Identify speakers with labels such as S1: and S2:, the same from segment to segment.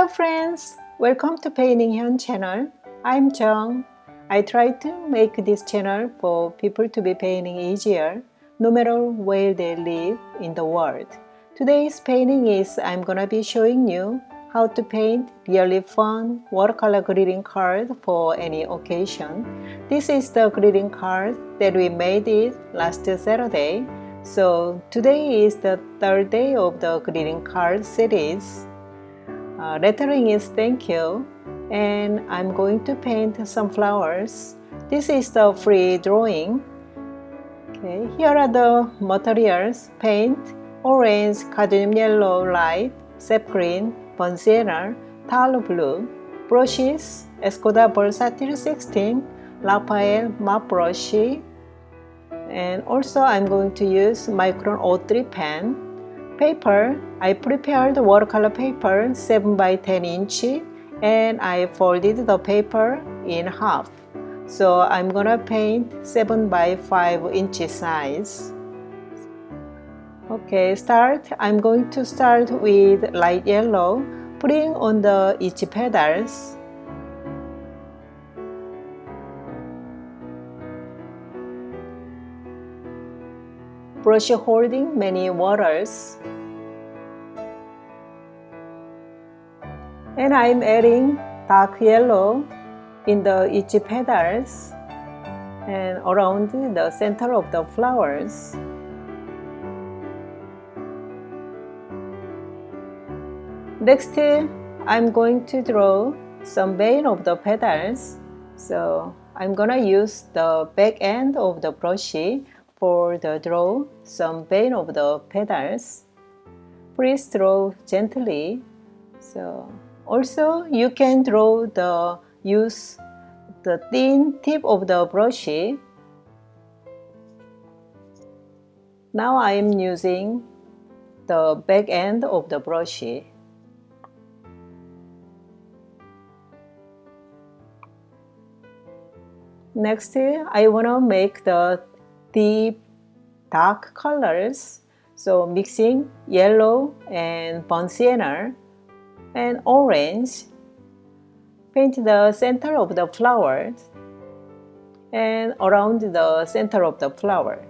S1: Hello friends! Welcome to Painting Hyun channel. I'm Jung. I try to make this channel for people to be painting easier, no matter where they live in the world. Today's painting is I'm gonna be showing you how to paint really fun watercolor greeting card for any occasion. This is the greeting card that we made it last Saturday. So today is the third day of the greeting card series. Lettering is thank you, and I'm going to paint some flowers. This is the free drawing. Okay, here are the materials: paint, orange, cadmium yellow light, sap green, burnt sienna, phthalo blue, brushes, Escoda Versatile 16, Raphael Mop brush, and also I'm going to use Micron 03 pen. Paper, I prepared watercolor paper 7 by 10 inch and I folded the paper in half. So I'm gonna paint 7 by 5 inch size. Okay, I'm going to start with light yellow, putting on the each petals. Brush holding many waters. And I'm adding dark yellow in the each petals and around the center of the flowers. Next, I'm going to draw some vein of the petals. So I'm gonna use the back end of the brush for the draw some vein of the petals. Please draw gently. So also you can use the thin tip of the brush. Now I am using the back end of the brush. Next, I want to make the deep dark colors, so mixing yellow and burnt sienna and orange. Paint the center of the flower and around the center of the flower.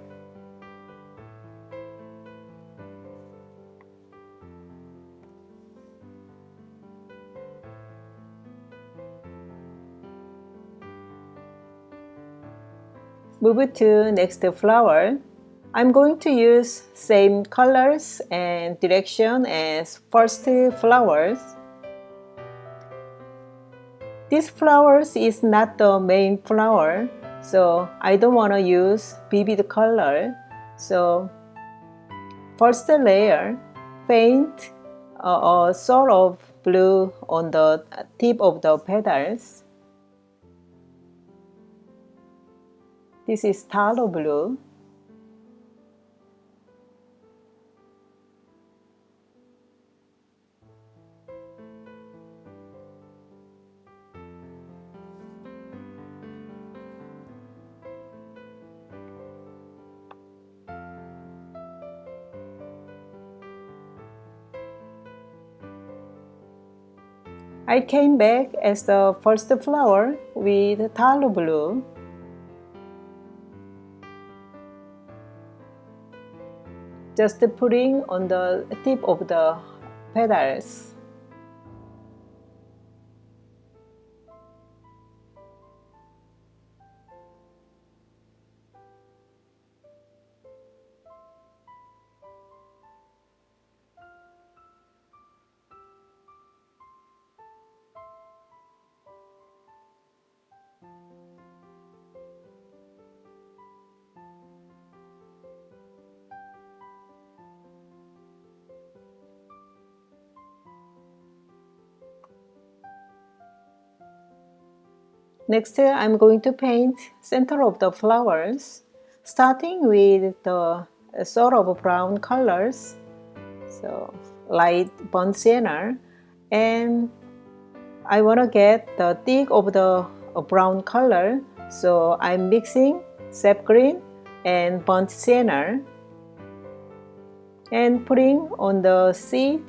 S1: Move to next flower. I'm going to use same colors and direction as first flowers. This flower is not the main flower, so I don't want to use vivid color. So first layer, paint a sort of blue on the tip of the petals. This is phthalo blue. I came back as the first flower with phthalo blue. Just putting on the tip of the petals. Next, I'm going to paint center of the flowers, starting with the sort of brown colors, so light burnt sienna, and I want to get the thick of the brown color, so I'm mixing sap green and burnt sienna and putting on the seed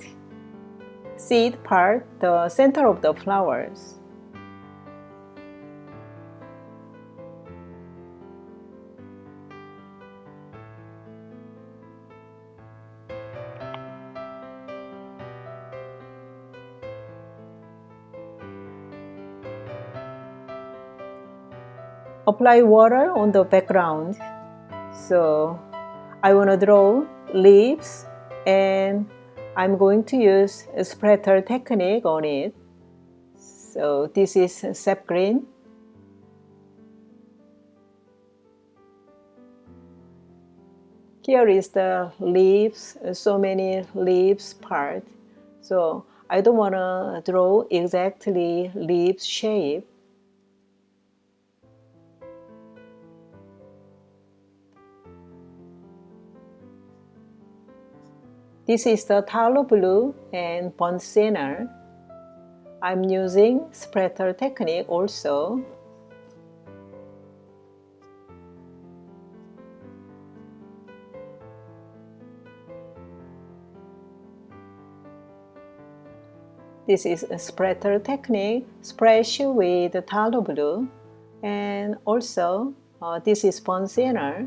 S1: seed part, the center of the flowers. Apply water on the background. So I want to draw leaves and I'm going to use a splatter technique on it. So this is sap green. Here is the leaves, so many leaves part. So I don't want to draw exactly leaves shape. This is the phthalo blue and burnt sienna. I'm using splatter technique also. This is a splatter technique, splash with phthalo blue, and also this is burnt sienna.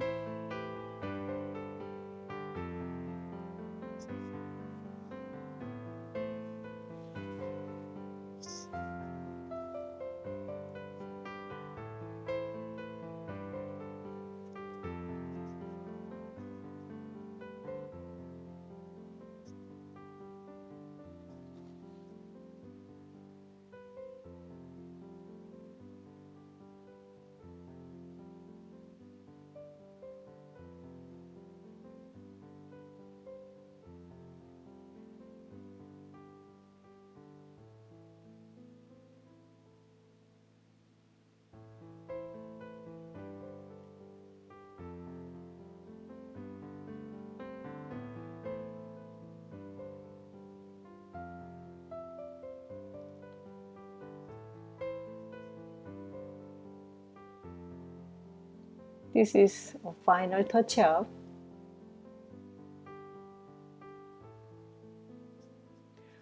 S1: This is a final touch-up.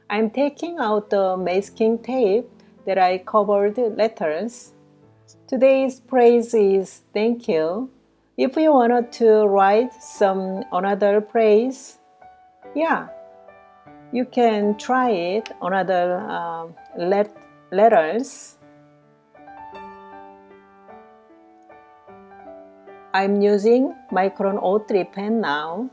S1: I'm taking out the masking tape that I covered letters. Today's phrase is thank you. If you wanted to write some another phrase, yeah, you can try it another letters. I'm using Micron 03 pen now.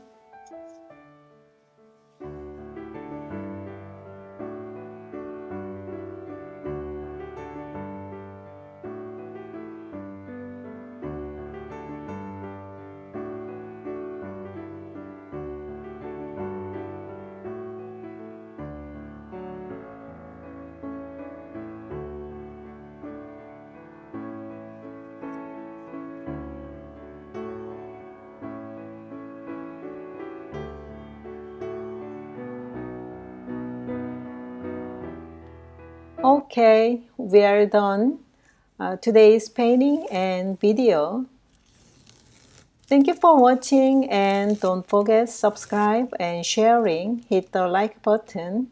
S1: Okay, we are done. Today's painting and video. Thank you for watching and don't forget subscribe and sharing. Hit the like button.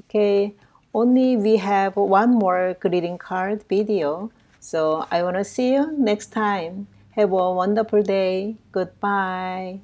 S1: Okay, only we have one more greeting card video. So I want to see you next time. Have a wonderful day. Goodbye.